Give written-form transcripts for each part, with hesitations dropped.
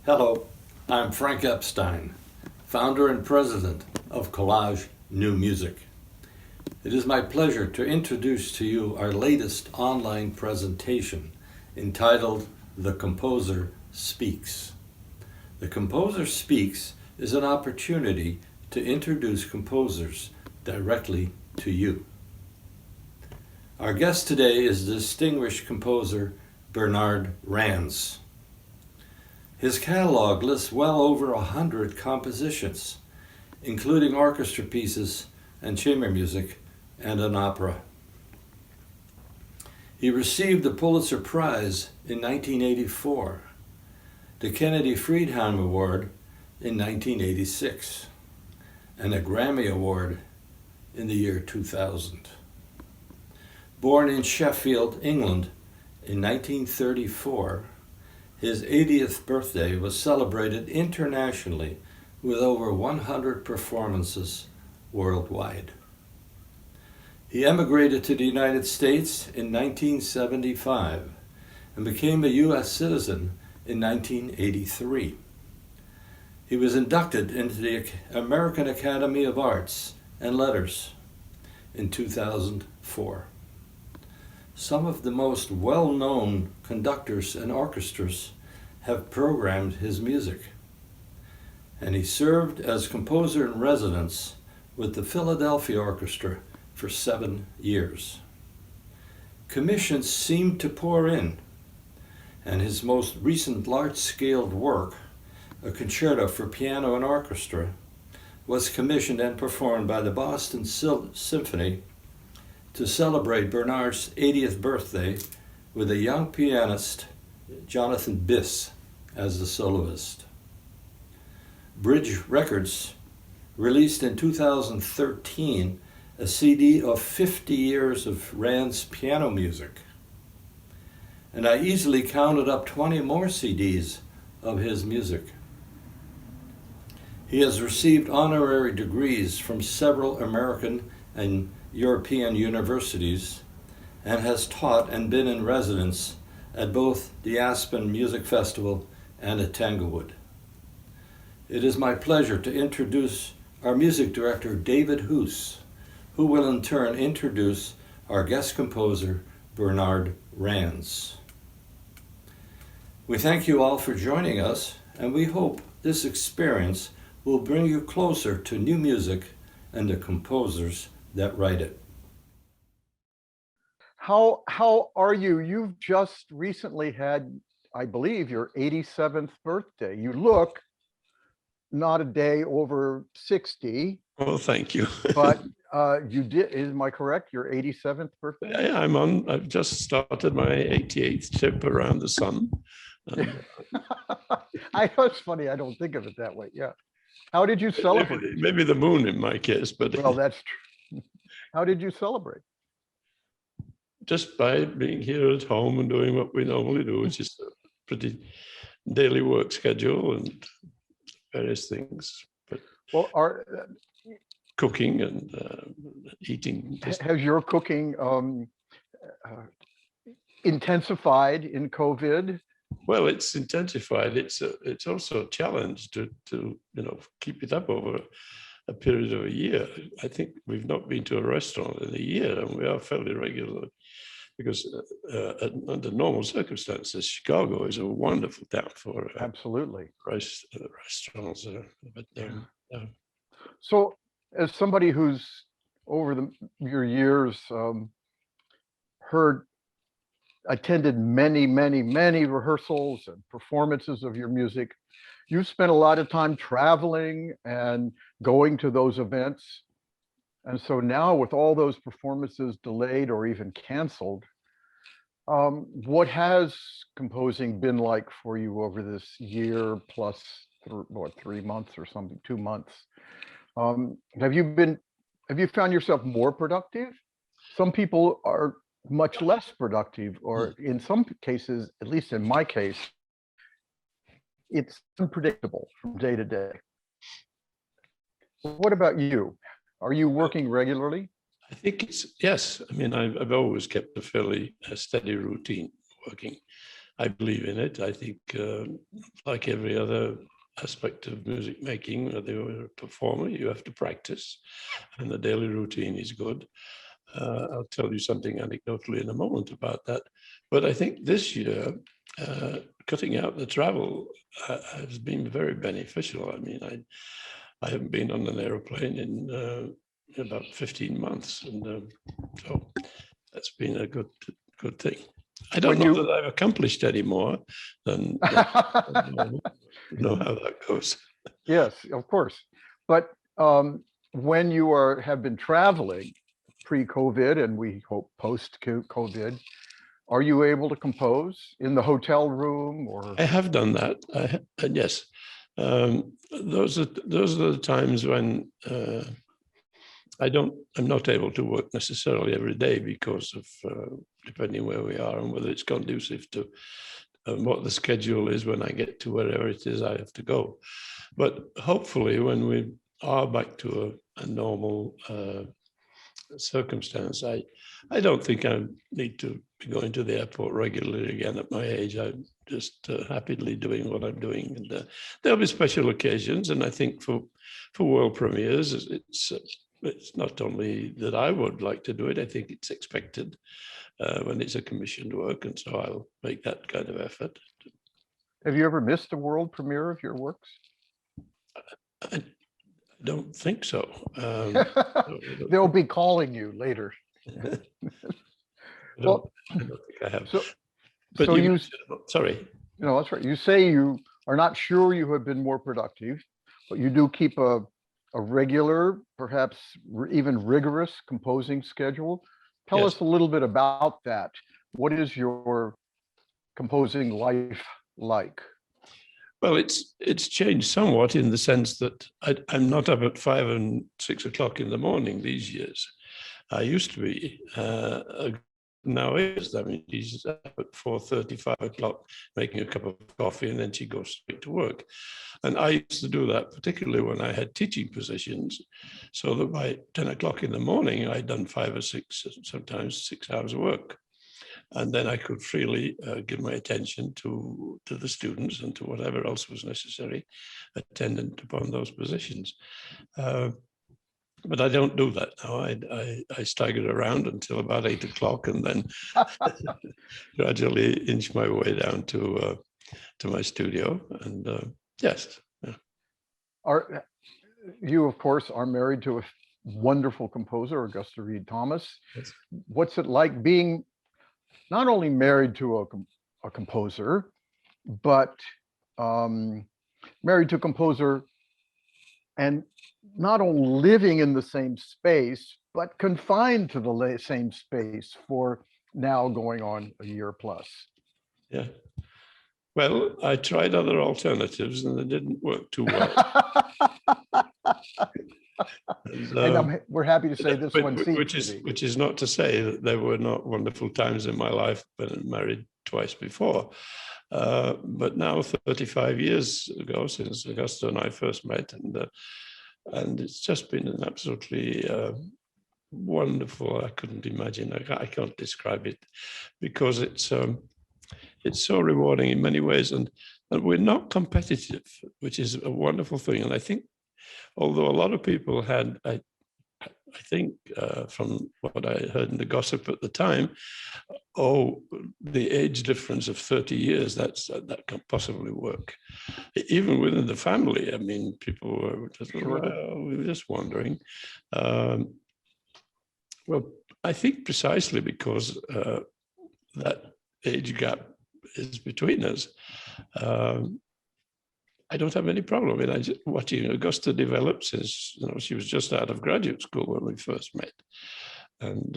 Hello, I'm Frank Epstein, founder and president of Collage New Music. It is my pleasure to introduce to you our latest online presentation entitled The Composer Speaks. The Composer Speaks is an opportunity to introduce composers directly to you. Our guest today is distinguished composer Bernard Rands. His catalog lists well over 100 compositions, including orchestra pieces and chamber music and an opera. He received the Pulitzer Prize in 1984, the Kennedy Friedhelm Award in 1986, and a Grammy Award in the year 2000. Born in Sheffield, England in 1934, his 80th birthday was celebrated internationally with over 100 performances worldwide. He emigrated to the United States in 1975 and became a U.S. citizen in 1983. He was inducted into the American Academy of Arts and Letters in 2004. Some of the most well-known conductors and orchestras have programmed his music, and he served as composer in residence with the Philadelphia Orchestra for 7 years. Commissions seemed to pour in, and his most recent large-scale work, a concerto for piano and orchestra, was commissioned and performed by the Boston Symphony to celebrate Bernard's 80th birthday with a young pianist, Jonathan Biss, as the soloist. Bridge Records released in 2013 a CD of 50 years of Rands' piano music, and I easily counted up 20 more CDs of his music. He has received honorary degrees from several American and European universities and has taught and been in residence at both the Aspen Music Festival and at Tanglewood. It is my pleasure to introduce our music director, David Hoose, who will in turn introduce our guest composer, Bernard Rands. We thank you all for joining us, and we hope this experience will bring you closer to new music and the composers that write it. How are you? You've just recently had, I believe, your 87th birthday. You look not a day over 60. Well, thank you. But you did, am I correct? Your 87th birthday? Yeah, I've just started my 88th trip around the sun. I know it's funny, I don't think of it that way. Yeah. How did you celebrate? Maybe the moon in my case, but well, that's true. How did you celebrate? Just by being here at home and doing what we normally do, which is a pretty daily work schedule and various things. But well, cooking and eating. Has your cooking intensified in COVID? Well, it's intensified. It's also a challenge to keep it up over a period of a year. I think we've not been to a restaurant in a year, and we are fairly regular because under normal circumstances, Chicago is a wonderful town for absolutely restaurants. So, as somebody who's over your years attended many rehearsals and performances of your music, you spent a lot of time traveling and going to those events. And so now with all those performances delayed or even canceled, what has composing been like for you over this year plus 3 months or something, 2 months? Have you found yourself more productive? Some people are much less productive, or in some cases, at least in my case, it's unpredictable from day to day. What about you? Are you working regularly? I think yes. I mean, I've always kept a fairly steady routine working. I believe in it. I think, like every other aspect of music making, whether you're a performer, you have to practice, and the daily routine is good. I'll tell you something anecdotally in a moment about that. But I think this year, cutting out the travel has been very beneficial. I mean, I haven't been on an aeroplane in about 15 months, and so that's been a good thing. I don't know that I've accomplished any more than know how that goes. Yes, of course. But when you have been traveling pre-COVID, and we hope post-COVID, are you able to compose in the hotel room or? I have done that. And yes, those are the times when I'm not able to work necessarily every day because of depending where we are and whether it's conducive to what the schedule is when I get to wherever it is I have to go. But hopefully when we are back to a normal circumstance, I don't think I need to be going to the airport regularly again at my age. I'm just happily doing what I'm doing. And there'll be special occasions. And I think for world premieres, it's not only that I would like to do it, I think it's expected when it's a commissioned work. And so I'll make that kind of effort. Have you ever missed a world premiere of your works? I don't think so. They'll be calling you later. I Well, don't think I have. So, But so you, sorry. no, that's right. You say you are not sure you have been more productive, but you do keep a regular, perhaps even rigorous composing schedule. Tell Yes. us a little bit about that. What is your composing life like? Well, it's changed somewhat in the sense that I'm not up at 5 and 6 o'clock in the morning these years. I used to be. Now is. I mean, she's up at 4:30, 5 o'clock, making a cup of coffee, and then she goes straight to work. And I used to do that, particularly when I had teaching positions, so that by 10 o'clock in the morning, I'd done 5 or 6, sometimes 6 hours of work. And then I could freely give my attention to the students and to whatever else was necessary, attendant upon those positions. But I don't do that now. I stagger around until about 8 o'clock and then gradually inch my way down to my studio. And yes. Yeah. You, of course, are married to a wonderful composer, Augusta Reed Thomas. Yes. What's it like being not only married to a composer, but married to a composer and not only living in the same space, but confined to the same space for now going on a year plus? Yeah. Well, I tried other alternatives and they didn't work too well. And we're happy to say this one seems which is not to say that there were not wonderful times in my life when I married twice before. But now 35 years ago since Augusta and I first met, and it's just been an absolutely wonderful. I couldn't imagine. I can't describe it because it's so rewarding in many ways, and we're not competitive, which is a wonderful thing. And I think, although a lot of people had, I think from what I heard in the gossip at the time, the age difference of 30 years, that can't possibly work. Even within the family, I mean, people were just, well, we were just wondering. Well, I think precisely because that age gap is between us. I don't have any problem. I mean, watching Augusta develop since she was just out of graduate school when we first met, and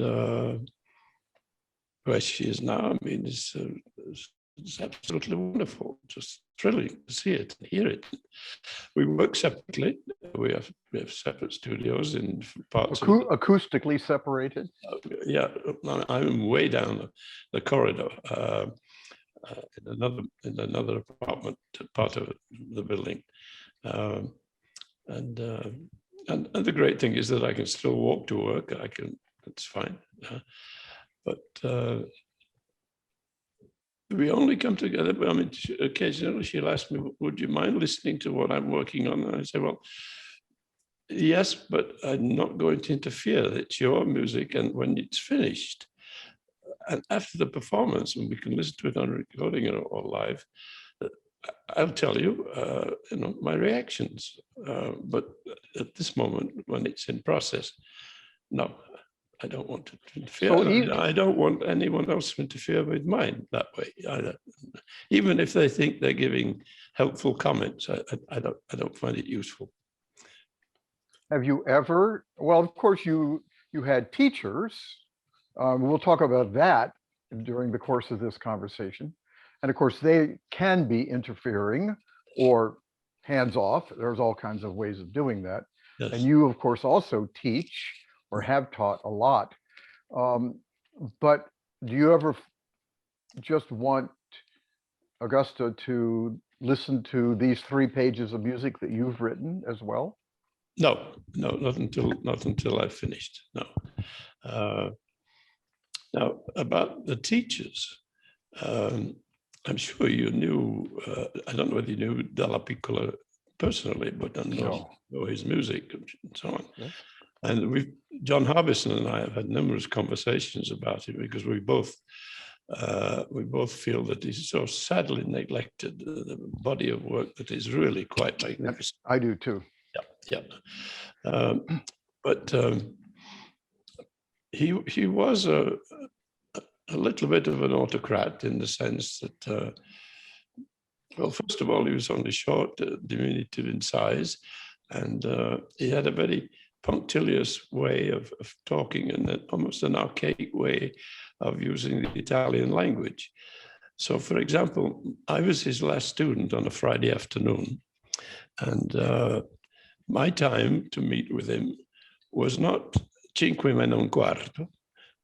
where she is now. I mean, it's absolutely wonderful. Just thrilling to see it and hear it. We work separately. We have separate studios in parts. Acoustically separated. Yeah, I'm way down the corridor. In another apartment part of the building, and the great thing is that I can still walk to work. It's fine, but we only come together. I mean, occasionally she'll ask me, would you mind listening to what I'm working on? And I say, well, yes, but I'm not going to interfere. It's your music. And when it's finished, and after the performance, and we can listen to it on recording or live, I'll tell you, my reactions. But at this moment, when it's in process, no, I don't want to interfere. So I don't want anyone else to interfere with mine that way either. Even if they think they're giving helpful comments, I don't find it useful. have you ever, well, of course, you had teachers. We'll talk about that during the course of this conversation. And of course, they can be interfering or hands off. There's all kinds of ways of doing that. Yes. And you, of course, also teach or have taught a lot. But do you ever just want Augusta to listen to these 3 pages of music that you've written as well? No, not until I've finished. No. Now about the teachers, I'm sure you knew. I don't know whether you knew Dalla Piccola personally, but I know his music and so on. Yeah. And John Harbison and I have had numerous conversations about it because we both feel that he's so sadly neglected, the body of work that is really quite magnificent. I do too. Yeah. But he was a little bit of an autocrat in the sense that, well, first of all, he was only short, diminutive in size, and he had a very punctilious way of talking and almost an archaic way of using the Italian language. So, for example, I was his last student on a Friday afternoon, and my time to meet with him was not 5:45,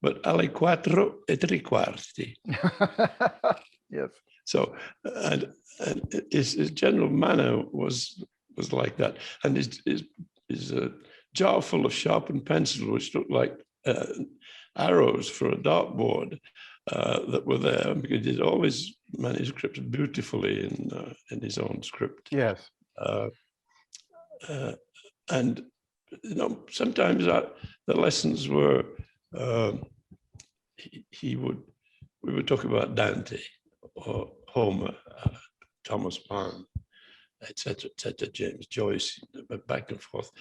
but alle 4:75. Yes. So, and his general manner was like that, and his jar full of sharpened pencils, which looked like arrows for a dartboard, that were there, because he did all his manuscripts beautifully in his own script. Yes. And sometimes the lessons were we would talk about Dante or Homer, Thomas Mann, etc., James Joyce, back and forth.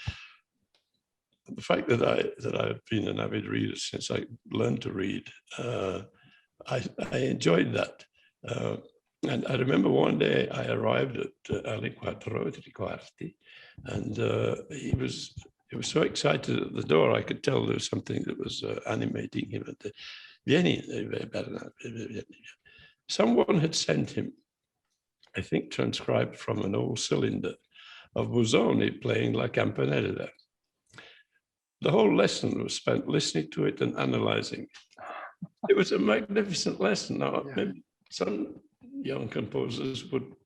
The fact that I've been an avid reader since I learned to read, I enjoyed that. And I remember one day I arrived at alle 4:75, and he was so excited at the door. I could tell there was something that was animating him. Someone had sent him, I think transcribed from an old cylinder, of Busoni playing La Campanella. The whole lesson was spent listening to it and analyzing. It was a magnificent lesson. Now, maybe some young composers would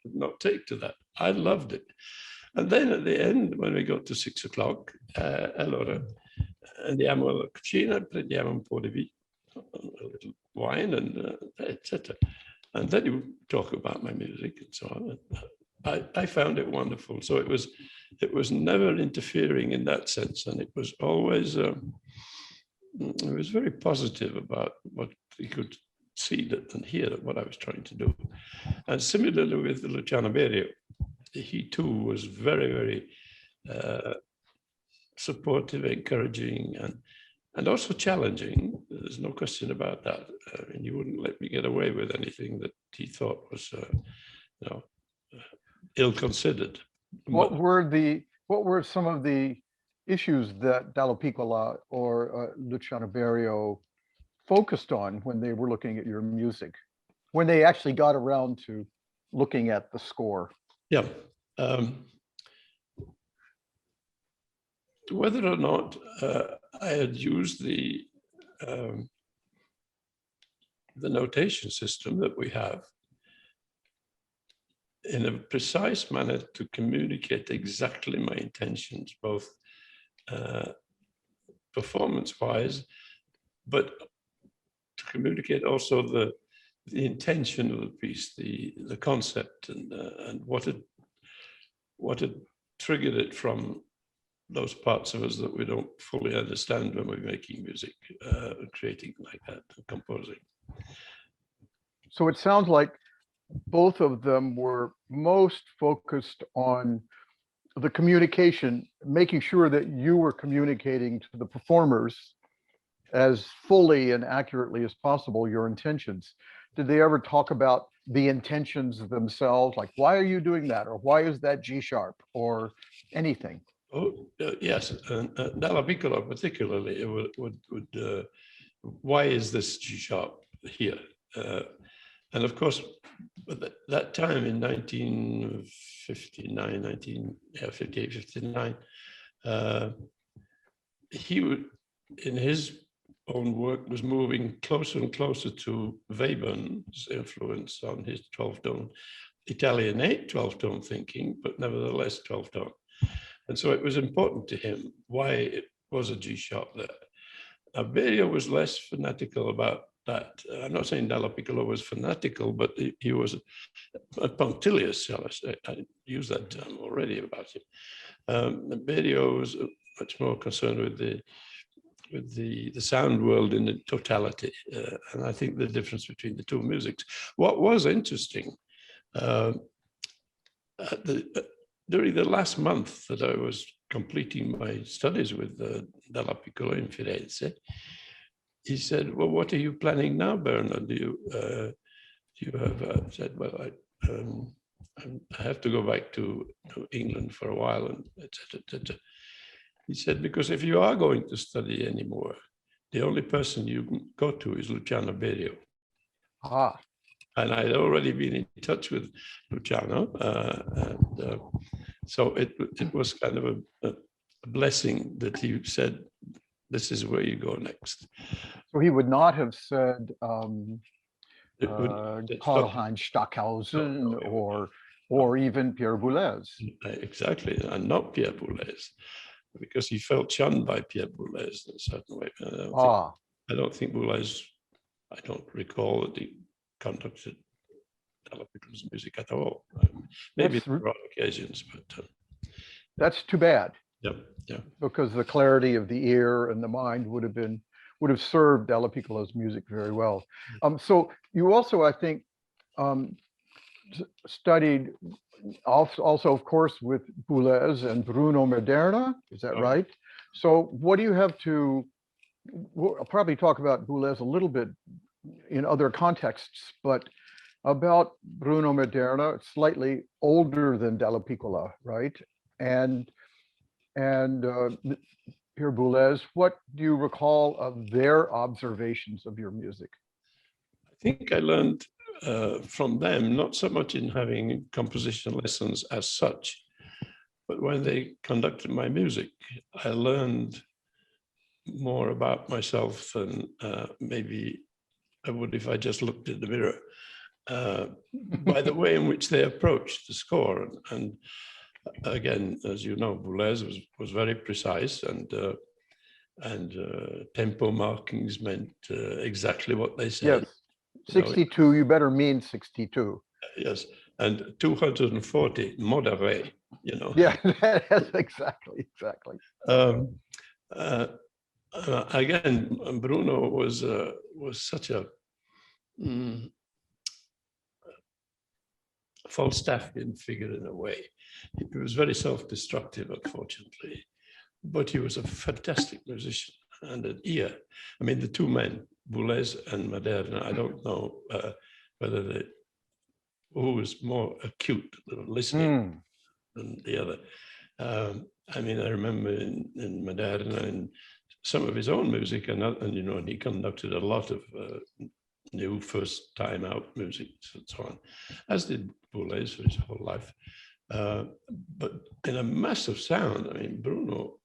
not take to that. I loved it. And then at the end, when we got to 6 o'clock, allora andiamo alla cucina, prendiamo un po' di vino, a little wine, and etc. And then you talk about my music and so on. I found it wonderful. So it was never interfering in that sense, and it was always it was very positive about what he could see and hear what I was trying to do. And similarly with Luciano Berio, he too was very, very supportive, encouraging, and also challenging. There's no question about that. And he wouldn't let me get away with anything that he thought was, ill-considered. What were some of the issues that Dalla Piccola or Luciano Berio focused on when they were looking at your music, when they actually got around to looking at the score? Yeah. Whether or not I had used the notation system that we have in a precise manner to communicate exactly my intentions, both performance-wise, but to communicate also the intention of the piece, the concept, and what had triggered it from those parts of us that we don't fully understand when we're making music, creating like that, composing. So it sounds like both of them were most focused on the communication, making sure that you were communicating to the performers as fully and accurately as possible your intentions. Did they ever talk about the intentions themselves? Like, why are you doing that? Or why is that G sharp or anything? Oh, yes, and Dalla Piccola particularly, it would why is this G sharp here? And of course, at that time in 1958, 59, he would, in his own work, was moving closer and closer to Webern's influence on his 12-tone, Italianate 12-tone thinking, but nevertheless 12-tone. And so it was important to him why it was a G sharp there. Now, Berio was less fanatical about that. I'm not saying Dalla Piccola was fanatical, but he was a punctilious, shall I say. I used that term already about him. Berio was much more concerned with the sound world in its totality. And I think the difference between the two musics. What was interesting, during the last month that I was completing my studies with Dalla Piccola in Firenze, he said, "Well, what are you planning now, Bernard? Do you have?" I said, "Well, I have to go back to England for a while," and etc. etc. He said, "Because if you are going to study anymore, the only person you can go to is Luciano Berio." Ah. And I had already been in touch with Luciano, and so it was kind of a blessing that he said, "This is where you go next." So he would not have said Karl-Heinz Stockhausen or even Pierre Boulez. Exactly, and not Pierre Boulez, because he felt shunned by Pierre Boulez in a certain way. I don't think Boulez, I don't recall that he conducted Dalla Piccola's music at all. Maybe on occasions, but that's too bad. Yeah. Because the clarity of the ear and the mind would have served Dalla Piccola's music very well. So you also, I think, studied also, of course, with Boulez and Bruno Maderna. Is that right? So what do you have to? I'll probably talk about Boulez a little bit in other contexts, but about Bruno Maderna, slightly older than Dalla Piccola, right? And Pierre Boulez, what do you recall of their observations of your music? I think I learned from them, not so much in having composition lessons as such, but when they conducted my music, I learned more about myself than maybe I would if I just looked in the mirror, by the way in which they approached the score. And again, as you know, Boulez was very precise, and tempo markings meant exactly what they said. Yes, 62, you better mean 62. Yes, and 240, modéré, you know. Yeah, that's exactly. Again, Bruno was such a Falstaffian figure in a way. He was very self-destructive, unfortunately, but he was a fantastic musician and an ear. I mean, the two men, Boulez and Maderna, I don't know whether who was more acute listening than the other. I mean, I remember in Maderna and some of his own music, and you know, and he conducted a lot of new first time out music and so on, as did Boulez for his whole life. But in a massive sound, I mean, Bruno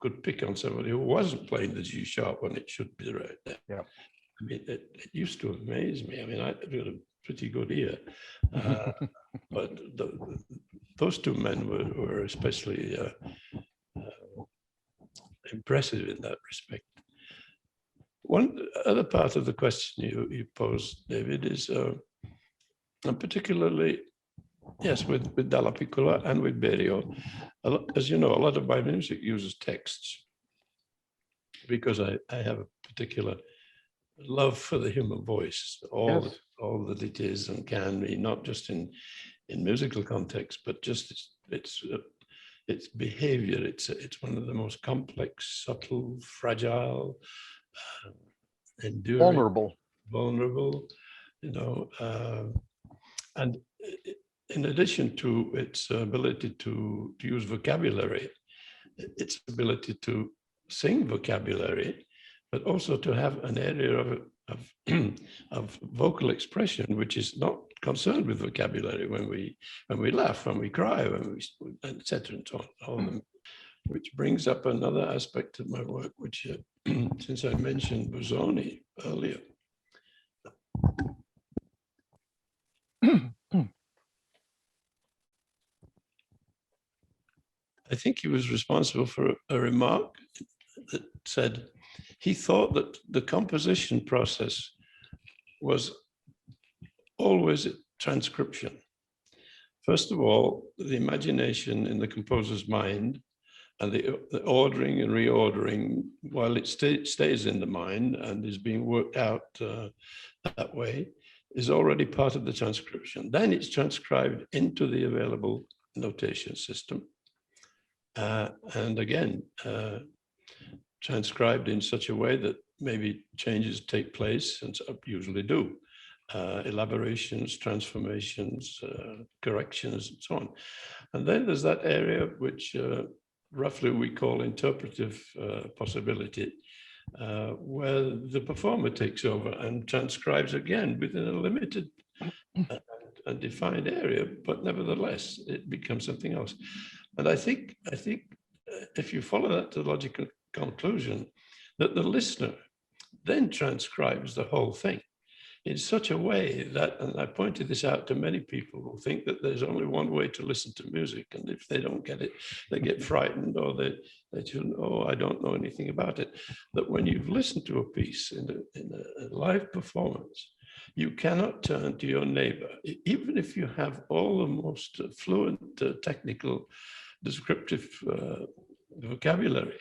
could pick on somebody who wasn't playing the G sharp when it should be right there. Yeah. I mean, it used to amaze me. I mean, I had a pretty good ear, but those two men were especially impressive in that respect. one other part of the question you posed, David, is and particularly, yes, with Dalla Piccola and with Berio, as you know, a lot of my music uses texts because I have a particular love for the human voice, all that it is and can be, not just in musical context, but just its behavior. It's one of the most complex, subtle, fragile, enduring, vulnerable, you know, and in addition to its ability to use vocabulary, its ability to sing vocabulary, but also to have an area of vocal expression, which is not concerned with vocabulary when we laugh, when we cry, when we, etc. and so on. Which brings up another aspect of my work, which since I mentioned Busoni earlier. I think he was responsible for a remark that said he thought that the composition process was always transcription. First of all, the imagination in the composer's mind and the ordering and reordering, while it stays in the mind and is being worked out that way, is already part of the transcription. Then it's transcribed into the available notation system. And again, transcribed in such a way that maybe changes take place, and usually do. Elaborations, transformations, corrections, and so on. And then there's that area which roughly we call interpretive possibility, where the performer takes over and transcribes again within a limited and defined area, but nevertheless, it becomes something else. And I think if you follow that to the logical conclusion, that the listener then transcribes the whole thing in such a way that, and I pointed this out to many people who think that there's only one way to listen to music, and if they don't get it, they get frightened, or they shouldn't, oh, I don't know anything about it. That when you've listened to a piece in a live performance, you cannot turn to your neighbor, even if you have all the most fluent technical descriptive vocabulary.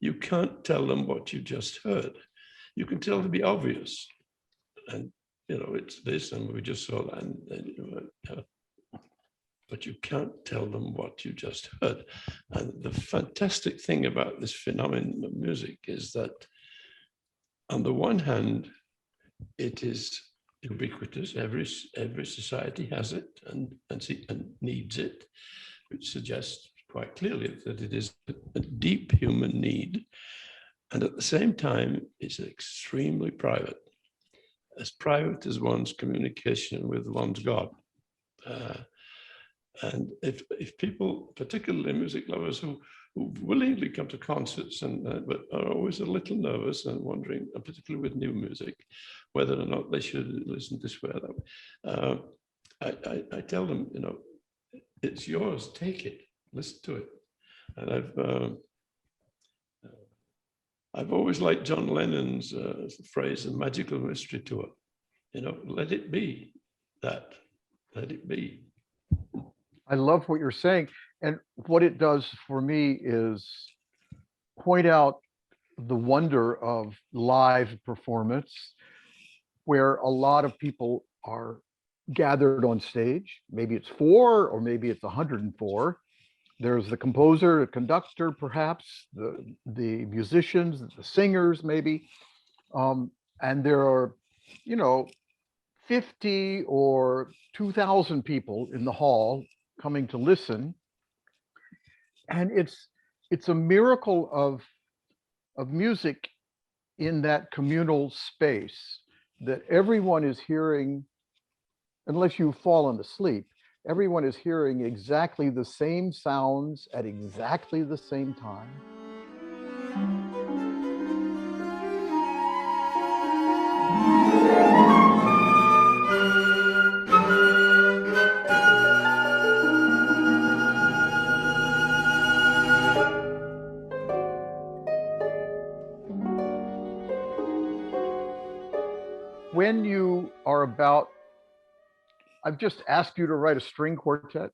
You can't tell them what you just heard. You can tell them the obvious, and you know, it's this, and we just saw that, and but you can't tell them what you just heard. And the fantastic thing about this phenomenon of music is that, on the one hand, it is ubiquitous. Every society has it and needs it, which suggests quite clearly that it is a deep human need. And at the same time, it's extremely private, as private as one's communication with one's God. And if people, particularly music lovers who willingly come to concerts but are always a little nervous and wondering, particularly with new music, whether or not they should listen this way or that way, I tell them, you know, it's yours, take it, listen to it. And I've always liked John Lennon's phrase, "a magical mystery tour." You know, let it be that, let it be. I love what you're saying. And what it does for me is point out the wonder of live performance, where a lot of people are gathered on stage. Maybe it's 4, or maybe it's 104. There's the composer, the conductor, perhaps, the musicians, the singers, maybe. And there are, you know, 50 or 2,000 people in the hall coming to listen. And it's a miracle of music in that communal space, that everyone is hearing, unless you've fallen asleep, everyone is hearing exactly the same sounds at exactly the same time. when you are about, I've just asked you to write a string quartet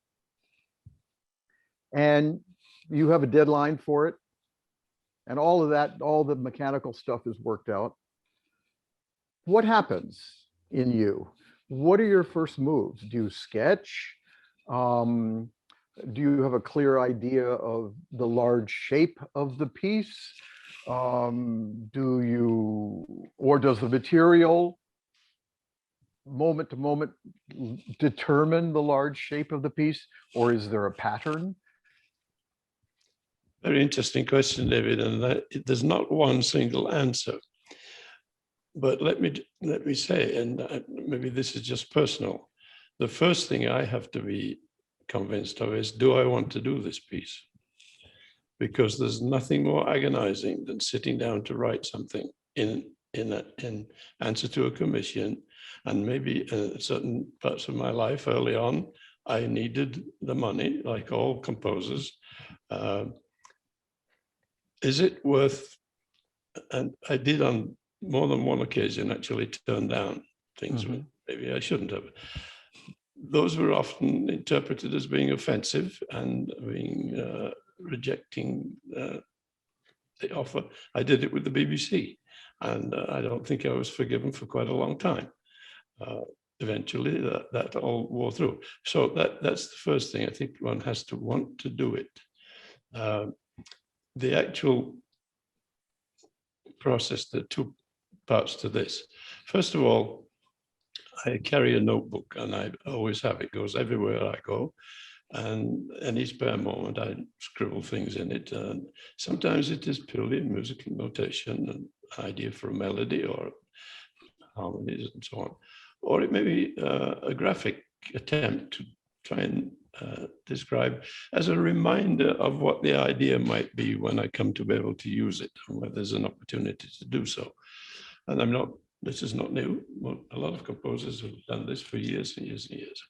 and you have a deadline for it, and all of that, all the mechanical stuff is worked out. What happens in you? What are your first moves? Do you sketch? Do you have a clear idea of the large shape of the piece? Or does the material moment to moment determine the large shape of the piece, or is there a pattern? Very interesting question, David, and there's not one single answer. But let me say, and maybe this is just personal, the first thing I have to be convinced of is, do I want to do this piece? Because there's nothing more agonizing than sitting down to write something in answer to a commission. And maybe in certain parts of my life early on, I needed the money, like all composers. Is it worth, and I did on more than one occasion actually turn down things maybe I shouldn't have. Those were often interpreted as being offensive and being rejecting the offer. I did it with the BBC, and I don't think I was forgiven for quite a long time. Eventually, that all wore through. So that's the first thing. I think one has to want to do it. The actual process, there are two parts to this. First of all, I carry a notebook, and I always have. It goes everywhere I go. And any spare moment, I scribble things in it. And sometimes it is purely musical notation, an idea for a melody or harmonies and so on. Or it may be a graphic attempt to try and describe as a reminder of what the idea might be when I come to be able to use it, and where there's an opportunity to do so. And this is not new. Well, a lot of composers have done this for years and years and years.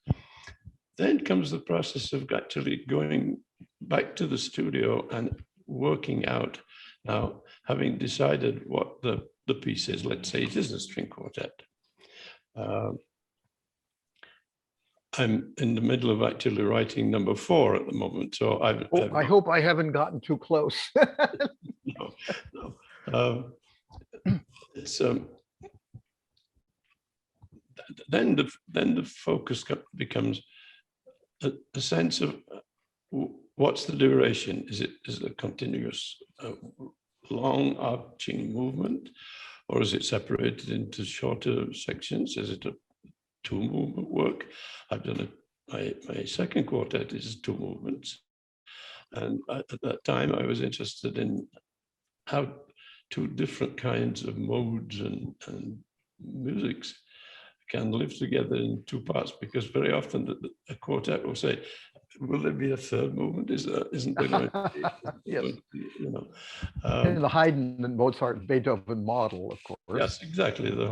Then comes the process of actually going back to the studio and working out. Now, having decided what the piece is, let's say it is a string quartet. I'm in the middle of actually writing number 4 at the moment. So I hope I haven't gotten too close. No. It's then the focus becomes a sense of what's the duration? Is it a continuous long arching movement, or is it separated into shorter sections? Is it a 2-movement work? I've done it. My second quartet is 2 movements, and at that time I was interested in how 2 different kinds of modes and musics can live together in 2 parts, because very often a quartet will say, will there be a 3rd movement? Isn't there going to be? Yes. You know, In the Haydn and Mozart, Beethoven model, of course. yes, exactly. The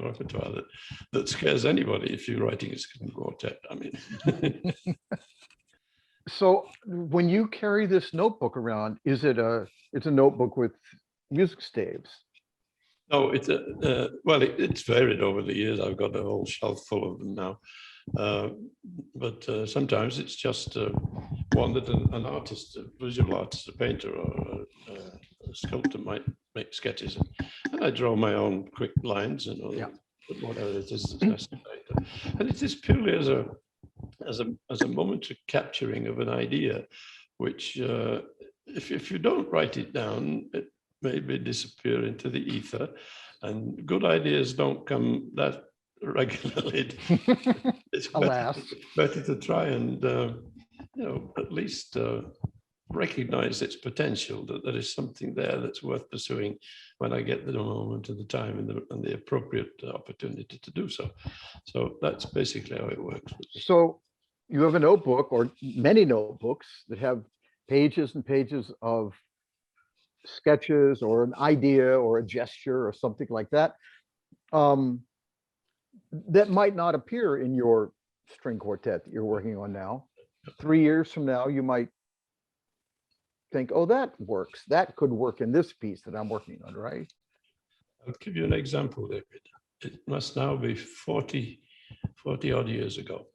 repertoire that scares anybody if you're writing a string quartet. I mean, So when you carry this notebook around, it's a notebook with music staves? no, it's varied over the years. I've got a whole shelf full of them now. But sometimes it's just one that an artist, a visual artist, a painter or a sculptor might make sketches in. And I draw my own quick lines and whatever it is that's necessary. And it is purely as a moment of capturing of an idea, which if you don't write it down, it maybe disappear into the ether, and good ideas don't come that regularly. It's better to try and at least recognize its potential, that there is something there that's worth pursuing when I get the moment and the time and the appropriate opportunity to do so. So that's basically how it works. So you have a notebook, or many notebooks, that have pages and pages of sketches or an idea or a gesture or something like that, that might not appear in your string quartet that you're working on now. 3 years from now, you might think, oh, that works. That could work in this piece that I'm working on, right? I'll give you an example, David. it must now be 40 odd years ago.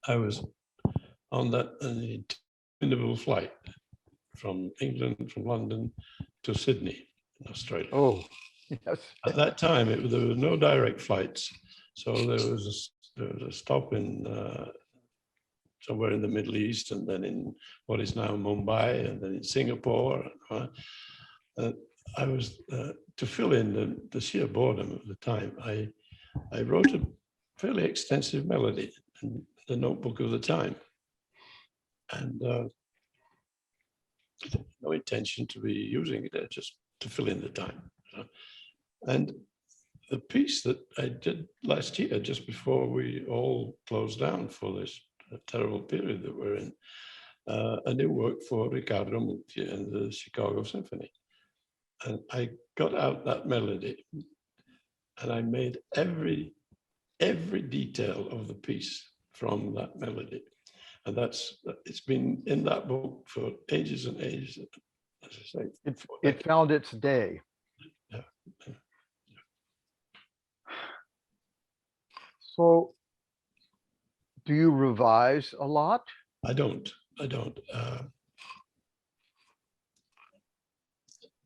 I was on an interminable flight from England, from London to Sydney in Australia. Oh, yes. At that time, there were no direct flights. So there was a stop in somewhere in the Middle East, and then in what is now Mumbai, and then in Singapore. I was, to fill in the sheer boredom of the time, I wrote a fairly extensive melody in the notebook of the time. And no intention to be using it, just to fill in the time. And the piece that I did last year, just before we all closed down for this terrible period that we're in, a new work for Riccardo Muti and the Chicago Symphony. And I got out that melody and I made every detail of the piece from that melody. And it's been in that book for ages and ages. As I say, It found its day. Yeah. So, do you revise a lot? I don't. I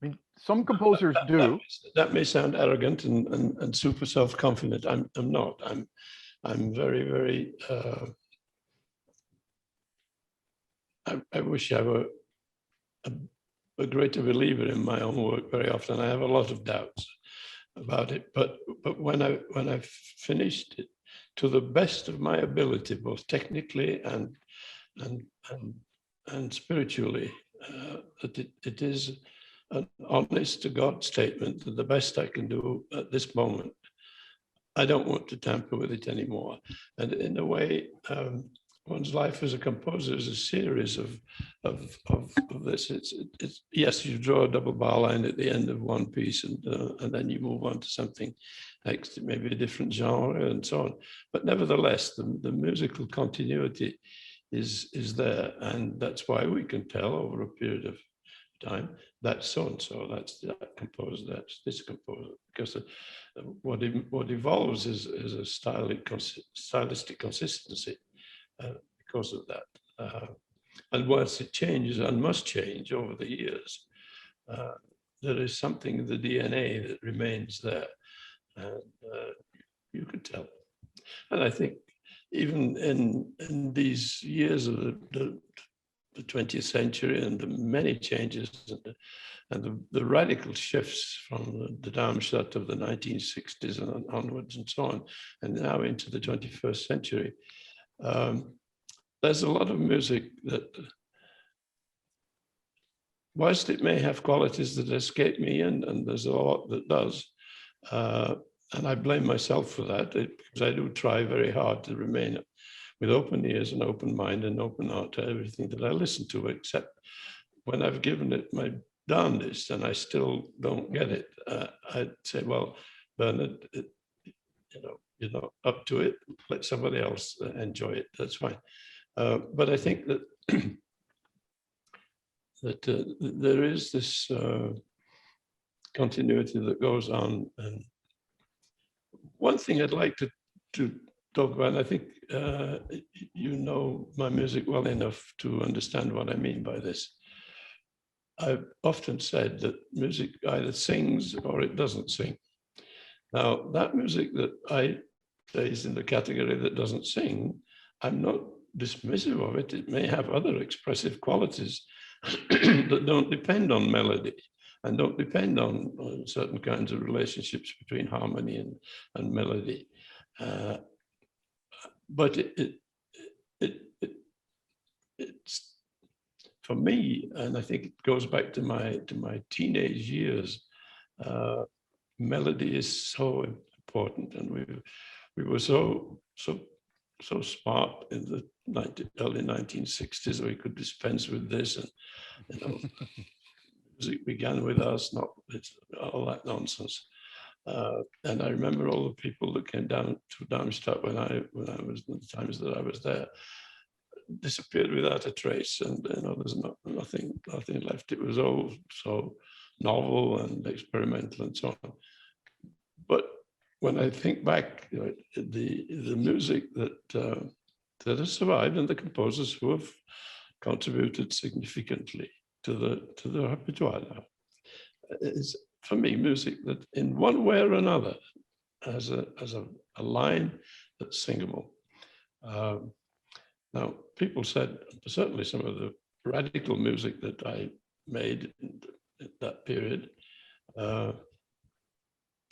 mean, some composers do. That may sound arrogant and super self-confident. I'm not. I'm very, very. I wish I were a greater believer in my own work. Very often, I have a lot of doubts about it. But when I finished it, to the best of my ability, both technically and spiritually, that it is an honest to God statement that the best I can do at this moment. I don't want to tamper with it anymore. And in a way, one's life as a composer is a series of this. It's yes, you draw a double bar line at the end of one piece, and then you move on to something next, maybe a different genre and so on. But nevertheless, the musical continuity is there, and that's why we can tell over a period of time that's so and so, that's that composer, that's this composer, because what evolves is a stylistic consistency because of that. And once it changes and must change over the years, there is something in the DNA that remains there, and you can tell. And I think even in these years of the 20th century and the many changes and the radical shifts from the Darmstadt of the 1960s and onwards and so on, and now into the 21st century, there's a lot of music that, whilst it may have qualities that escape me, and there's a lot that does, and I blame myself for that, because I do try very hard to remain with open ears and open mind and open heart to everything that I listen to, except when I've given it my darndest and I still don't get it, I'd say, well, Bernard, you're not up to it, let somebody else enjoy it, that's fine. But I think that there is this continuity that goes on. And one thing I'd like to talk about, and I think you know my music well enough to understand what I mean by this. I've often said that music either sings or it doesn't sing. Now, that music that I say is in the category that doesn't sing, I'm not dismissive of it. It may have other expressive qualities that don't depend on melody and don't depend on certain kinds of relationships between harmony and melody. But it's for me, and I think it goes back to my teenage years. Melody is so important, and we were so smart in the early 1960s. We could dispense with this, and music began with us, not all that nonsense. And I remember all the people that came down to Darmstadt when I was, the times that I was there, disappeared without a trace, and there's nothing left. It was all so novel and experimental and so on. when I think back, the music that has survived and the composers who have contributed significantly to the repertoire now is, for me, music that in one way or another has a line that's singable. Now, people said, certainly some of the radical music that I made in that period, oh,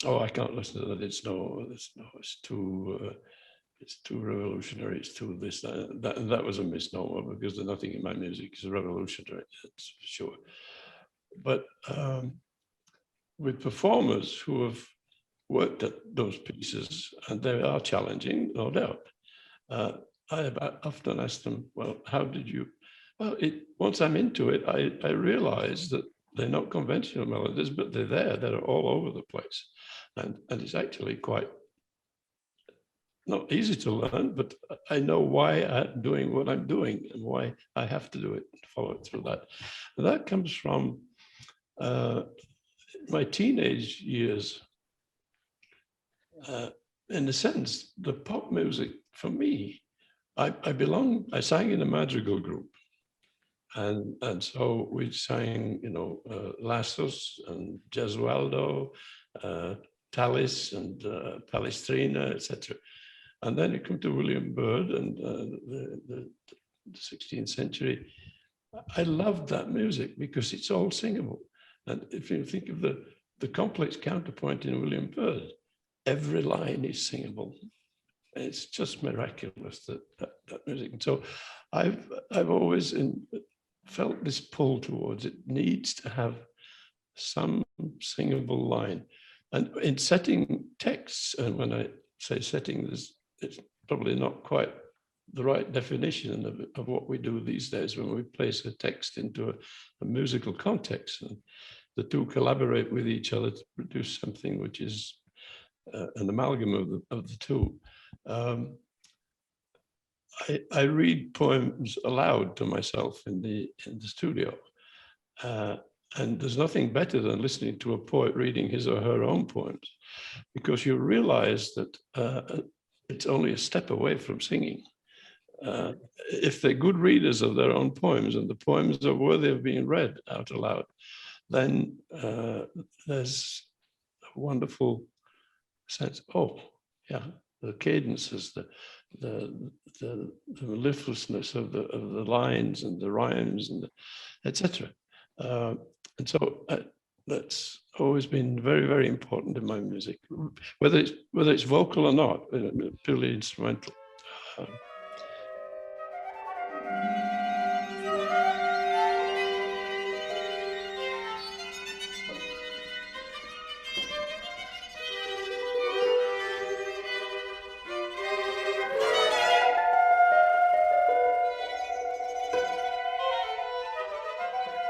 I can't listen to that. It's too revolutionary. It's too this, that was a misnomer, because nothing in my music is revolutionary, that's for sure. But with performers who have worked at those pieces, and they are challenging, no doubt, I have often asked them, well, how did you, well, once I'm into it, I realize that they're not conventional melodies, but they're there, they're all over the place. And it's actually quite not easy to learn, but I know why I'm doing what I'm doing and why I have to do it, follow it through that. And that comes from my teenage years. In a sense, the pop music for me, I sang in a madrigal group. And so we sang, Lassos and Gesualdo, Tallis and Palestrina, etc. And then you come to William Byrd and the 16th century. I loved that music because it's all singable. And if you think of the complex counterpoint in William Byrd, every line is singable. It's just miraculous, that music. And so I've always felt this pull towards it needs to have some singable line. And in setting texts, and when I say setting, it's probably not quite the right definition of what we do these days when we place a text into a musical context, and the two collaborate with each other to produce something which is an amalgam of the two. I read poems aloud to myself in the studio, and there's nothing better than listening to a poet reading his or her own poems, because you realize that it's only a step away from singing. If they're good readers of their own poems and the poems are worthy of being read out aloud, then there's a wonderful sense, oh, yeah, the cadences, the mellifluousness of the lines and the rhymes and etc. And so that's always been very, very important in my music, whether it's vocal or not, purely instrumental.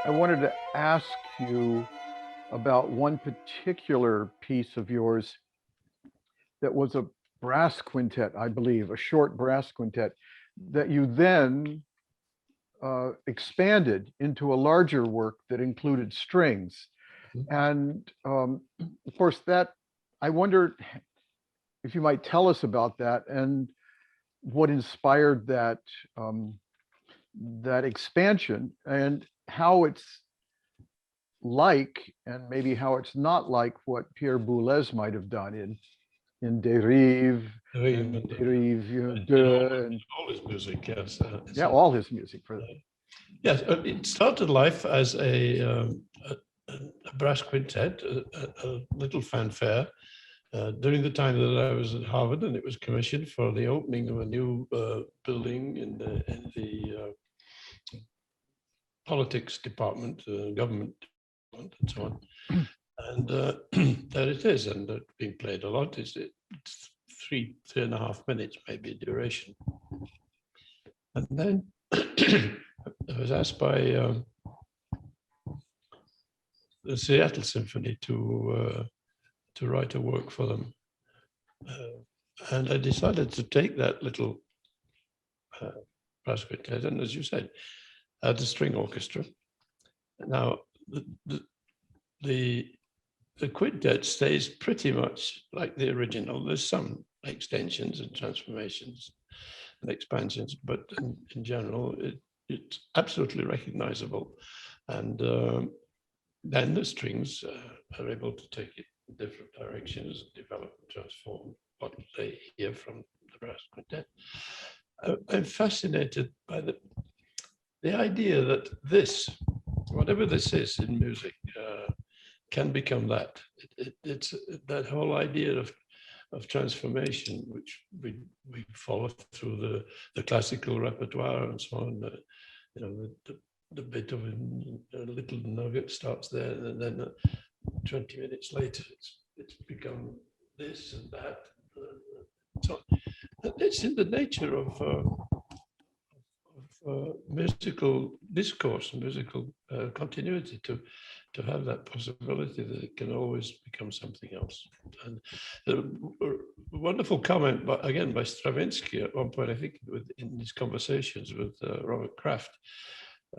I wanted to ask you about one particular piece of yours that was a brass quintet, I believe, a short brass quintet that you then expanded into a larger work that included strings. And of course, that I wondered if you might tell us about that and what inspired that that expansion, and how it's like, and maybe how it's not like what Pierre Boulez might have done in Dérive, and Dérive 2, and all his music, yes. yeah, all his music for that. Yes, it started life as a brass quintet, a little fanfare, during the time that I was at Harvard, and it was commissioned for the opening of a new building in the politics department, government department, and so on. And there it is, and being played a lot. It's 3.5 minutes maybe duration. And then I was asked by the Seattle Symphony to write a work for them, and I decided to take that little brass quintet, and as you said, add a string orchestra. Now, the the quintet stays pretty much like the original. There's some extensions and transformations and expansions, but in general, it's absolutely recognizable. And then the strings are able to take it in different directions, develop and transform what they hear from the brass quintet. I'm fascinated by the idea that this, whatever this is in music, can become that. It's that whole idea of transformation, which we follow through the classical repertoire and so on. You know, the Beethoven little nugget starts there, and then 20 minutes later, it's become this and that. So it's in the nature of musical discourse, musical continuity to have that possibility that it can always become something else. And a wonderful comment, but again by Stravinsky at one point, I think, in his conversations with Robert Kraft.